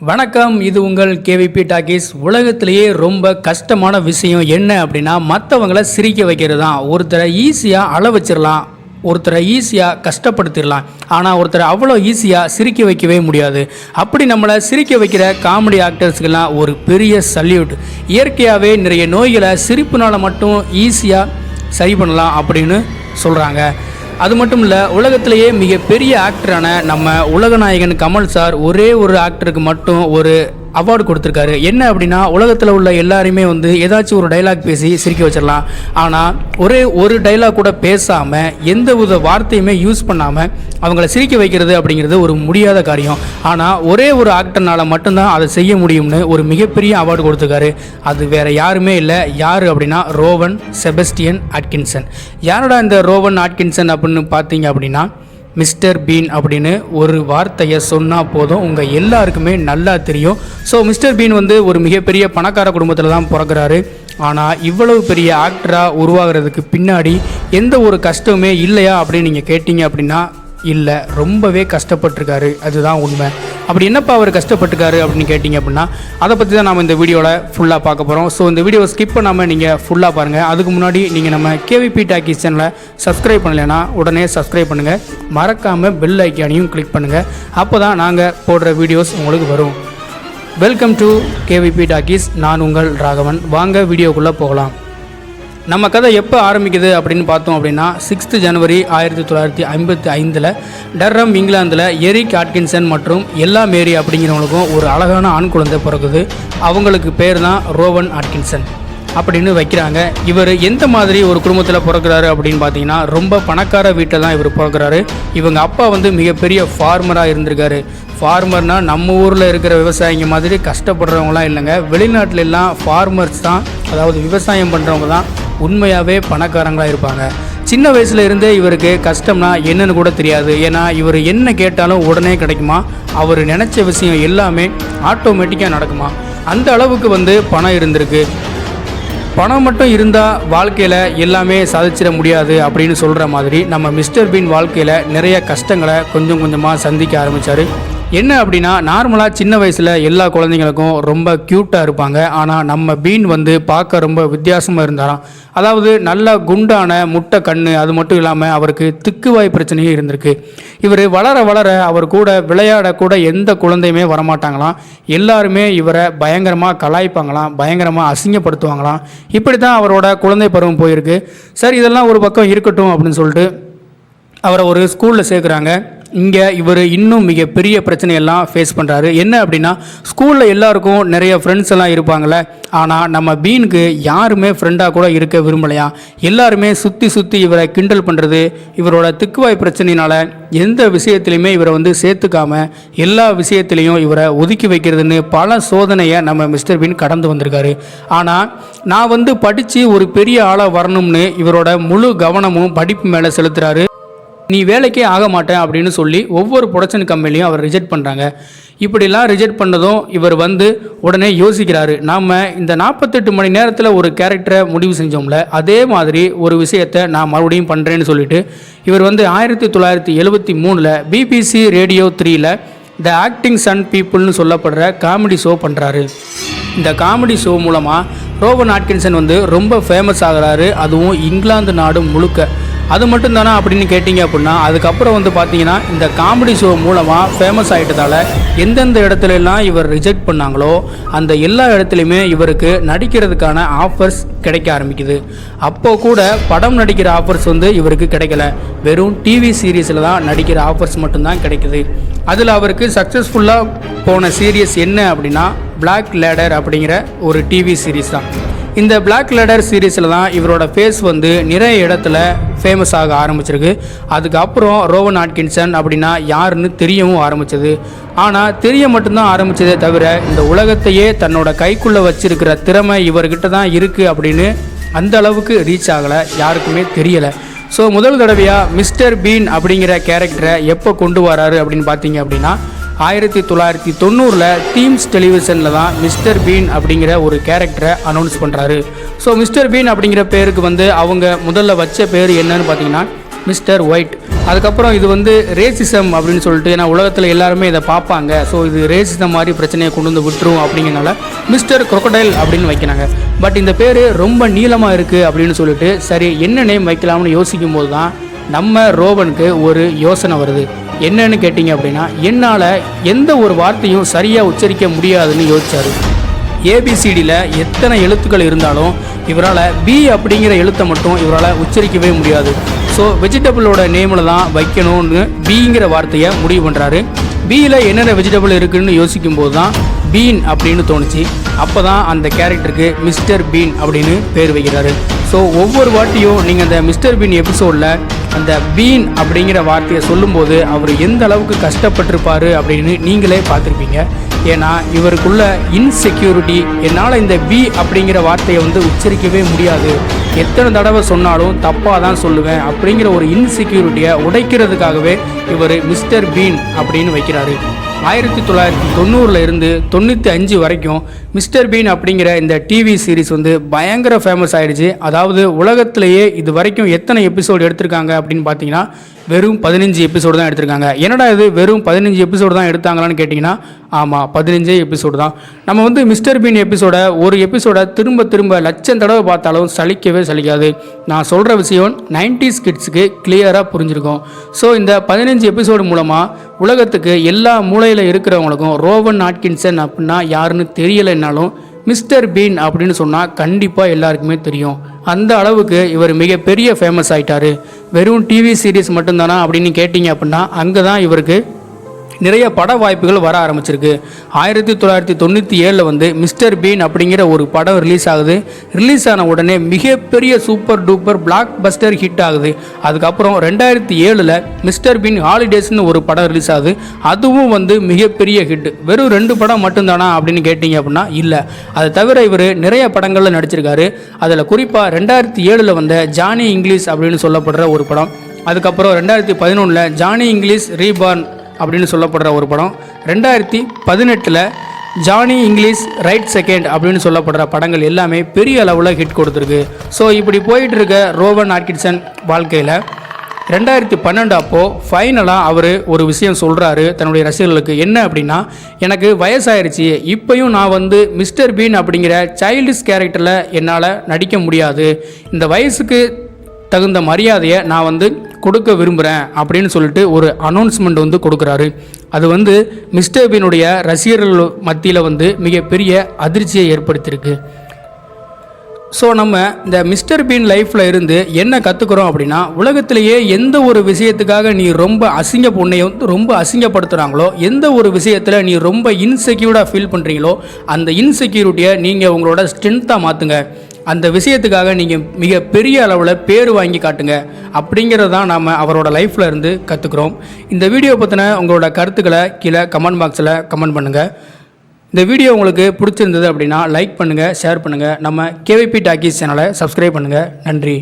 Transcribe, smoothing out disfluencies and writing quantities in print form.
வணக்கம், இது உங்கள் கேவிபி டாக்கீஸ். உலகத்திலேயே ரொம்ப கஷ்டமான விஷயம் என்ன அப்படின்னா மற்றவங்களை சிரிக்க வைக்கிறது தான். ஒருத்தரை ஈஸியாக அழ வச்சிடலாம், ஒருத்தரை ஈஸியாக கஷ்டப்படுத்திடலாம், ஆனால் ஒருத்தரை அவ்வளோ ஈஸியாக சிரிக்க வைக்கவே முடியாது. அப்படி நம்மளை சிரிக்க வைக்கிற காமெடி ஆக்டர்ஸ்க்கெல்லாம் ஒரு பெரிய சல்யூட். இயற்கையாகவே நிறைய நோய்களை சிரிப்புனால் மட்டும் ஈஸியாக சரி பண்ணலாம் அப்படின்னு சொல்கிறாங்க. அது மட்டும் இல்லை, உலகத்திலேயே மிகப்பெரிய ஆக்டரான நம்ம உலகநாயகன் கமல் சார் ஒரே ஒரு ஆக்டருக்கு மட்டும் ஒரு அவார்டு கொடுத்துருக்காரு. என்ன அப்படின்னா, உலகத்தில் உள்ள எல்லாருமே ஏதாச்சும் ஒரு டைலாக் பேசி சிரிக்க வச்சிடலாம், ஆனால் ஒரே ஒரு டைலாக் கூட பேசாமல் எந்த வித வார்த்தையுமே யூஸ் பண்ணாமல் அவங்கள சிரிக்க வைக்கிறது அப்படிங்கிறது ஒரு முடியாத காரியம். ஆனால் ஒரே ஒரு ஆக்டர்னால் மட்டும்தான் அதை செய்ய முடியும்னு ஒரு மிகப்பெரிய அவார்டு கொடுத்துருக்காரு. அது வேறு யாருமே இல்லை. யார் அப்படின்னா ரோவன் செபஸ்டியன் அட்கின்சன். யாரோட இந்த ரோவன் அட்கின்சன் அப்படின்னு பார்த்தீங்க அப்படின்னா, மிஸ்டர் பீன் அப்படின்னு ஒரு வார்த்தையை சொன்னால் போதும், உங்கள் எல்லாருக்குமே நல்லா தெரியும். ஸோ மிஸ்டர் பீன் ஒரு மிகப்பெரிய பணக்கார குடும்பத்தில் தான் பிறக்கிறாரு. ஆனால் இவ்வளவு பெரிய ஆக்டராக உருவாகிறதுக்கு பின்னாடி எந்த ஒரு கஷ்டமே இல்லையா அப்படின்னு நீங்கள் கேட்டிங்க அப்படின்னா இல்லை, ரொம்பவே கஷ்டப்பட்டிருக்காரு. அதுதான் உண்மை. அப்படி என்னப்பா அவர் கஷ்டப்பட்டுருக்காரு அப்படின்னு கேட்டிங்க அப்படின்னா, அதை பற்றி தான் நம்ம இந்த வீடியோவில் ஃபுல்லாக பார்க்க போகிறோம். ஸோ இந்த வீடியோவை ஸ்கிப் பண்ணாமல் நீங்கள் ஃபுல்லாக பாருங்கள். அதுக்கு முன்னாடி நீங்கள் நம்ம கேவிபி டாக்கீஸ் சேனலை சப்ஸ்கிரைப் பண்ணலைன்னா உடனே சப்ஸ்கிரைப் பண்ணுங்கள். மறக்காமல் பெல் ஐக்கானையும் கிளிக் பண்ணுங்கள். அப்போ தான் நாங்கள் போடுற வீடியோஸ் உங்களுக்கு வரும். Welcome to KVP talkies. நான் உங்கள் ராகவன். வாங்க வீடியோக்குள்ளே போகலாம். நம்ம கதை எப்போ ஆரம்பிக்குது அப்படின்னு பார்த்தோம் அப்படின்னா, 6 ஜனவரி 1955 டர்ரம் இங்கிலாந்தில் எரிக் ஆட்கின்சன் மற்றும் எல்லா மேரி அப்படிங்கிறவங்களுக்கும் ஒரு அழகான ஆண் குழந்தை பிறகுது. அவங்களுக்கு பேர் தான் ரோவன் ஆட்கின்சன் அப்படின்னு வைக்கிறாங்க. இவர் எந்த மாதிரி ஒரு குடும்பத்தில் பிறக்கிறாரு அப்படின்னு பார்த்தீங்கன்னா, ரொம்ப பணக்கார வீட்டில் தான் இவர் பிறக்கிறாரு. இவங்க அப்பா மிகப்பெரிய ஃபார்மராக இருந்திருக்காரு. ஃபார்மர்னால் நம்ம ஊரில் இருக்கிற விவசாயிங்க மாதிரி கஷ்டப்படுறவங்களாம் இல்லைங்க. வெளிநாட்டில எல்லாம் ஃபார்மர்ஸ் தான், அதாவது விவசாயம் பண்ணுறவங்க தான் உண்மையாகவே பணக்காரங்களாக இருப்பாங்க. சின்ன வயசுல இருந்தே இவருக்கு கஷ்டம்னா என்னன்னு கூட தெரியாது. ஏன்னா இவர் என்ன கேட்டாலும் உடனே கிடைக்குமா, அவர் நினச்ச விஷயம் எல்லாமே ஆட்டோமேட்டிக்காக நடக்குமா. அந்த அளவுக்கு பணம் இருந்திருக்கு. பணம் மட்டும் இருந்தால் வாழ்க்கையில் எல்லாமே சாதிச்சிட முடியாது அப்படின்னு சொல்கிற மாதிரி நம்ம மிஸ்டர் பீன் வாழ்க்கையில் நிறைய கஷ்டங்களை கொஞ்சம் கொஞ்சமாக சந்திக்க ஆரம்பித்தார். என்ன அப்படின்னா, நார்மலாக சின்ன வயசில் எல்லா குழந்தைங்களுக்கும் ரொம்ப க்யூட்டாக இருப்பாங்க. ஆனால் நம்ம பீன் பார்க்க ரொம்ப வித்தியாசமாக இருந்தாராம். அதாவது நல்ல குண்டான முட்டை கண்ணு, அது மட்டும் இல்லாமல் அவருக்கு திக்குவாய் பிரச்சனையும் இருந்திருக்கு. இவர் வளர வளர அவர் கூட விளையாடக்கூட எந்த குழந்தையுமே வரமாட்டாங்களாம். எல்லாருமே இவரை பயங்கரமாக கலாய்ப்பாங்களாம், பயங்கரமாக அசிங்கப்படுத்துவாங்களாம். இப்படி தான் அவரோட குழந்தை பருவம் போயிருக்கு. சரி, இதெல்லாம் ஒரு பக்கம் இருக்கட்டும் அப்படின்னு சொல்லிட்டு அவரை ஒரு ஸ்கூலில் சேர்க்குறாங்க. இங்கே இவர் இன்னும் மிகப்பெரிய பிரச்சனையெல்லாம் ஃபேஸ் பண்ணுறாரு. என்ன அப்படின்னா, ஸ்கூலில் எல்லாருக்கும் நிறைய ஃப்ரெண்ட்ஸ் எல்லாம் இருப்பாங்களே, ஆனால் நம்ம பீனுக்கு யாருமே ஃப்ரெண்டாக கூட இருக்க விரும்பலையா. எல்லாருமே சுற்றி சுற்றி இவரை கிண்டல் பண்ணுறது, இவரோட திக்குவாய் பிரச்சனையினால் எந்த விஷயத்துலையுமே இவரை சேர்த்துக்காம எல்லா விஷயத்துலையும் இவரை ஒதுக்கி வைக்கிறதுன்னு பல சோதனையை நம்ம மிஸ்டர் பீன் கடந்து வந்திருக்காரு. ஆனால் நான் படித்து ஒரு பெரிய ஆளாக வரணும்னு இவரோட முழு கவனமும் படிப்பு மேலே செலுத்துகிறாரு. நீ வேலைக்கே ஆக மாட்டேன் அப்படின்னு சொல்லி ஒவ்வொரு ப்ரொடக்ஷன் கம்பெனிலையும் அவர் ரிஜெக்ட் பண்ணுறாங்க. இப்படிலாம் ரிஜெக்ட் பண்ணதும் இவர் உடனே யோசிக்கிறாரு, நாம் இந்த 48 மணி நேரத்தில் ஒரு கேரக்டரை முடிவு செஞ்சோம்ல, அதே மாதிரி ஒரு விஷயத்தை நான் மறுபடியும் பண்ணுறேன்னு சொல்லிட்டு இவர் 1973 BBC radio 3 the acting son பீப்புள்னு சொல்லப்படுற காமெடி ஷோ பண்ணுறாரு. இந்த காமெடி ஷோ மூலமாக ரோவன் ஆட்கின்சன் ரொம்ப ஃபேமஸ் ஆகிறாரு, அதுவும் இங்கிலாந்து நாடு முழுக்க. அது மட்டும் தானே அப்படின்னு கேட்டிங்க அப்படின்னா, அதுக்கப்புறம் பார்த்தீங்கன்னா இந்த காமெடி ஷோ மூலமாக ஃபேமஸ் ஆகிட்டதால் எந்தெந்த இடத்துலலாம் இவர் ரிஜெக்ட் பண்ணாங்களோ அந்த எல்லா இடத்துலையுமே இவருக்கு நடிக்கிறதுக்கான ஆஃபர்ஸ் கிடைக்க ஆரம்பிக்குது. அப்போது கூட படம் நடிக்கிற ஆஃபர்ஸ் இவருக்கு கிடைக்கல. வெறும் டிவி சீரீஸில் தான் நடிக்கிற ஆஃபர்ஸ் மட்டும்தான் கிடைக்குது. அதில் அவருக்கு சக்ஸஸ்ஃபுல்லாக போன சீரியஸ் என்ன அப்படின்னா, பிளாக் லேடர் அப்படிங்கிற ஒரு டிவி சீரீஸ் தான். இந்த பிளாக் லேடர் சீரீஸில் தான் இவரோட ஃபேஸ் நிறைய இடத்துல ஃபேமஸ் ஆக ஆரம்பிச்சிருக்கு. அதுக்கப்புறம் ரோவன் ஆட்கின்சன் அப்படின்னா யாருன்னு தெரியவும் ஆரம்பிச்சது. ஆனால் தெரிய மட்டும்தான் ஆரம்பித்ததே தவிர இந்த உலகத்தையே தன்னோட கைக்குள்ளே வச்சிருக்கிற திறமை இவர்கிட்ட தான் இருக்குது அப்படின்னு அந்த அளவுக்கு ரீச் ஆகலை, யாருக்குமே தெரியலை. ஸோ முதல் தடவையாக மிஸ்டர் பீன் அப்படிங்கிற கேரக்டரை எப்போ கொண்டு வராரு அப்படின்னு பார்த்தீங்க அப்படின்னா, 1990 தீம்ஸ் டெலிவிஷனில் தான் மிஸ்டர் பீன் அப்படிங்கிற ஒரு கேரக்டரை அனௌன்ஸ் பண்ணுறாரு. ஸோ மிஸ்டர் பீன் அப்படிங்கிற பேருக்கு அவங்க முதல்ல வச்ச பேர் என்னன்னு பார்த்தீங்கன்னா மிஸ்டர் ஒயிட். அதுக்கப்புறம் இது வந்து ரேசிசம் அப்படின்னு சொல்லிட்டு, ஏன்னா உலகத்தில் எல்லாருமே இதை பார்ப்பாங்க, ஸோ இது ரேசிசம் மாதிரி பிரச்சனையை கொண்டு வந்து விட்டுரும் அப்படிங்கிறனால மிஸ்டர் crocodile அப்படின்னு வைக்கிறாங்க. பட் இந்த பேர் ரொம்ப நீளமாக இருக்குது அப்படின்னு சொல்லிட்டு சரி என்ன நேம் வைக்கலாம்னு யோசிக்கும் போது தான் நம்ம ரோவனுக்கு ஒரு யோசனை வருது. என்னன்னு கேட்டிங்க அப்படின்னா, என்னால் எந்த ஒரு வார்த்தையும் சரியாக உச்சரிக்க முடியாதுன்னு யோசிச்சார். ஏபிசிடியில் எத்தனை எழுத்துக்கள் இருந்தாலும் இவரால் பி அப்படிங்கிற எழுத்தை மட்டும் இவரால் உச்சரிக்கவே முடியாது. ஸோ வெஜிடபிளோட நேமில் தான் வைக்கணும்னு பிங்கிற வார்த்தையை முடிவு பண்ணுறாரு. பியில் என்னென்ன வெஜிடபிள் இருக்குதுன்னு யோசிக்கும் போது தான் பீன் அப்படின்னு தோணுச்சு. அப்போ தான் அந்த கேரக்டருக்கு மிஸ்டர் பீன் அப்படின்னு பேர் வைக்கிறாரு. ஸோ ஒவ்வொரு வாட்டியும் நீங்கள் அந்த மிஸ்டர் பீன் எபிசோடில் அந்த பீன் அப்படிங்கிற வார்த்தையை சொல்லும்போது அவர் எந்த அளவுக்கு கஷ்டப்பட்டிருப்பார் அப்படின்னு நீங்களே பார்த்துருப்பீங்க. ஏன்னா இவருக்குள்ள இன்செக்யூரிட்டி, என்னால் இந்த பி அப்படிங்கிற வார்த்தையை வந்து உச்சரிக்கவே முடியாது, எத்தனை தடவை சொன்னாலும் தப்பாக தான் சொல்லுவேன் அப்படிங்கிற ஒரு இன்செக்யூரிட்டியை உடைக்கிறதுக்காகவே இவர் மிஸ்டர் பீன் அப்படின்னு வைக்கிறாரு. 1990 இருந்து 95 வரைக்கும் மிஸ்டர் பீன் அப்படிங்கிற இந்த டிவி சீரிஸ் வந்து பயங்கர ஃபேமஸ் ஆகிடுச்சு. அதாவது உலகத்திலேயே இது வரைக்கும் எத்தனை எபிசோடு எடுத்திருக்காங்க அப்படின்னு பார்த்தீங்கன்னா வெறும் 15 எபிசோடு தான் எடுத்திருக்காங்க. என்னடா இது வெறும் 15 எபிசோடு தான் எடுத்தாங்களான்னு கேட்டிங்கன்னா ஆமாம், 15 எபிசோடு தான். நம்ம வந்து மிஸ்டர் பீன் ஒரு எபிசோடை திரும்ப திரும்ப லட்சம் தடவை பார்த்தாலும் சலிக்கவே சலிக்காது. நான் சொல்கிற விஷயம் 90s கிட்ஸுக்கு கிளியராக புரிஞ்சிருக்கும். ஸோ இந்த 15 எபிசோடு மூலமாக உலகத்துக்கு எல்லா மூலையில் இருக்கிறவங்களுக்கும் ரோவன் ஆட்கின்சன் அப்படின்னா யாருன்னு தெரியலைன்னாலும் மிஸ்டர் பீன் அப்படின்னு சொன்னால் கண்டிப்பாக எல்லாருக்குமே தெரியும். அந்த அளவுக்கு இவர் மிகப்பெரிய ஃபேமஸ் ஆகிட்டார். வெறும் டிவி சீரீஸ் மட்டும்தானா அப்படின்னு கேட்டிங்க அப்படின்னா அங்கே தான் இவருக்கு நிறைய பட வாய்ப்புகள் வர ஆரம்பிச்சிருக்கு. 1997 வந்து மிஸ்டர் பீன் அப்படிங்கிற ஒரு படம் ரிலீஸ் ஆகுது. ரிலீஸ் ஆன உடனே மிகப்பெரிய super duper black Bastar hit ஆகுது. அதுக்கப்புறம் 2007 மிஸ்டர் பீன் ஹாலிடேஸ்னு ஒரு படம் ரிலீஸ் ஆகுது. அதுவும் வந்து மிகப்பெரிய ஹிட். வெறும் 2 படம் மட்டும்தானா அப்படின்னு கேட்டிங்க அப்படின்னா இல்லை, அதை தவிர இவர் நிறைய படங்களில் நடிச்சிருக்காரு. அதில் குறிப்பாக 2007 வந்த ஜானி இங்கிலீஷ் அப்படின்னு சொல்லப்படுற ஒரு படம், அதுக்கப்புறம் 2011 ஜானி இங்கிலீஷ் ரீபார்ன் அப்படின்னு சொல்லப்படுற ஒரு படம், 2018 ஜானி இங்கிலீஷ் ரைட் செகண்ட் அப்படின்னு சொல்லப்படுற படங்கள் எல்லாமே பெரிய அளவில் ஹிட் கொடுத்துருக்கு. ஸோ இப்படி போயிட்டு இருக்க ரோவன் ஆட்கின்சன் வாழ்க்கையில் 2012 அப்போது ஃபைனலாக அவர் ஒரு விஷயம் சொல்கிறாரு தன்னுடைய ரசிகர்களுக்கு. என்ன அப்படின்னா, எனக்கு வயசாயிருச்சு, இப்போயும் நான் வந்து மிஸ்டர் பீன் அப்படிங்கிற சைல்டிஷ் கேரக்டரில் என்னால் நடிக்க முடியாது, இந்த வயசுக்கு தகுந்த மரியாதையை நான் வந்து கொடுக்க விரும்புகிறேன் அப்படின்னு சொல்லிட்டு ஒரு அனௌன்ஸ்மெண்ட் வந்து கொடுக்குறாரு. அது வந்து மிஸ்டர் பீனுடைய ரசிகர்கள் மத்தியில் வந்து மிகப்பெரிய அதிர்ச்சியை ஏற்படுத்தியிருக்கு. ஸோ நம்ம இந்த மிஸ்டர் பீன் லைஃப்பில் இருந்து என்ன கற்றுக்குறோம் அப்படின்னா, உலகத்திலேயே எந்த ஒரு விஷயத்துக்காக நீ ரொம்ப உன்னைய வந்து ரொம்ப அசிங்கப்படுத்துகிறாங்களோ, எந்த ஒரு விஷயத்தில் நீ ரொம்ப இன்செக்யூர்டாக ஃபீல் பண்ணுறீங்களோ, அந்த இன்செக்யூரிட்டியை நீங்கள் உங்களோட ஸ்ட்ரென்த்தாக மாற்றுங்க. அந்த விஷயத்துக்காக நீங்கள் மிக பெரிய அளவில் பேர் வாங்கி காட்டுங்க அப்படிங்கிறது தான் நாம் அவரோட லைஃப்பில் இருந்து கற்றுக்குறோம். இந்த வீடியோ பற்றின உங்களோட கருத்துக்களை கீழே கமெண்ட் பாக்ஸில் கமெண்ட் பண்ணுங்கள். இந்த வீடியோ உங்களுக்கு பிடிச்சிருந்தது அப்படின்னா லைக் பண்ணுங்கள், ஷேர் பண்ணுங்கள். நம்ம கேவிபி டாக்கீஸ் சேனலை சப்ஸ்கிரைப் பண்ணுங்கள். நன்றி.